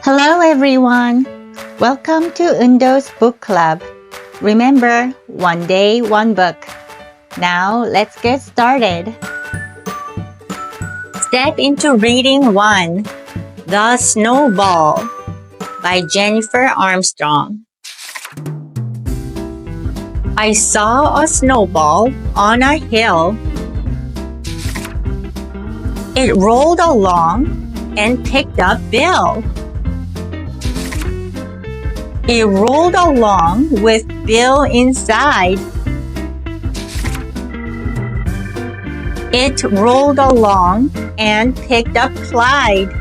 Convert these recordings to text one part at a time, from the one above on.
Hello everyone! Welcome to Eundo's Book Club. Remember, one day, one book. Now, let's get started. Step into reading 1, The Snowball by Jennifer Armstrong. I saw a snowball on a hill. It rolled along and picked up Bill. It rolled along with Bill inside. It rolled along and picked up Clyde.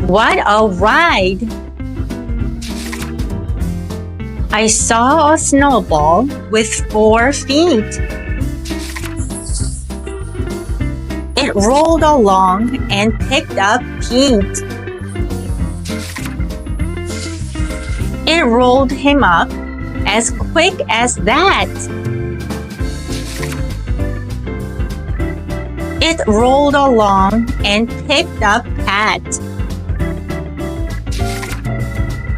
What a ride! I saw a snowball with 4 feet. It rolled along and picked up Pete. It rolled him up as quick as that. It rolled along and picked up Pat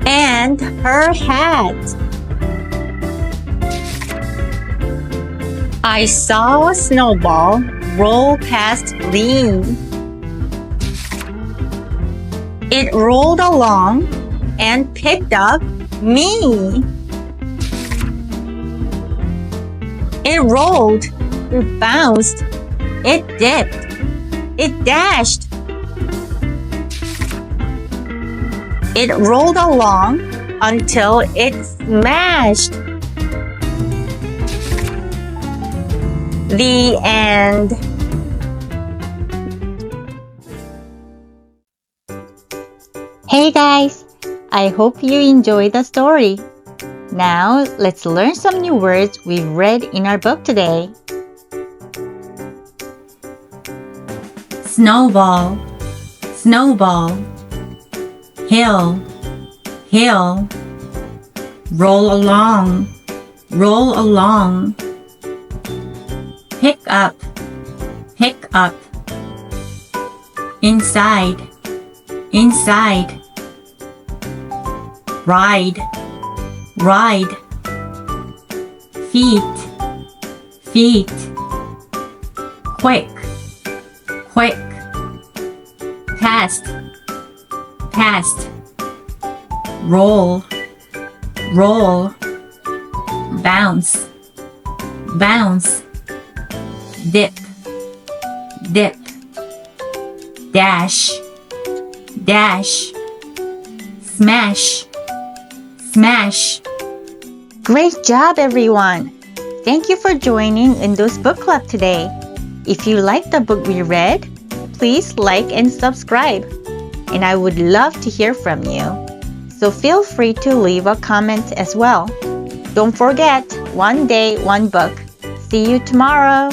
and her hat. I saw a snowball roll past Lee. It rolled along and picked up me. It rolled, it bounced, it dipped, it dashed. It rolled along until it smashed. The end. Hey guys! I hope you enjoyed the story. Now, let's learn some new words we read in our book today. Snowball, snowball. Hill, hill. Roll along, roll along. Pick up, pick up. Inside, inside. Ride, ride. Feet, feet. Quick, quick. Past, past. Roll, roll. Bounce, bounce. Dip, dip. Dash, dash. Smash, smash. Great job, everyone! Thank you for joining Eundo's Book Club today. If you liked the book we read, please like and subscribe. And I would love to hear from you. So feel free to leave a comment as well. Don't forget, one day, one book. See you tomorrow!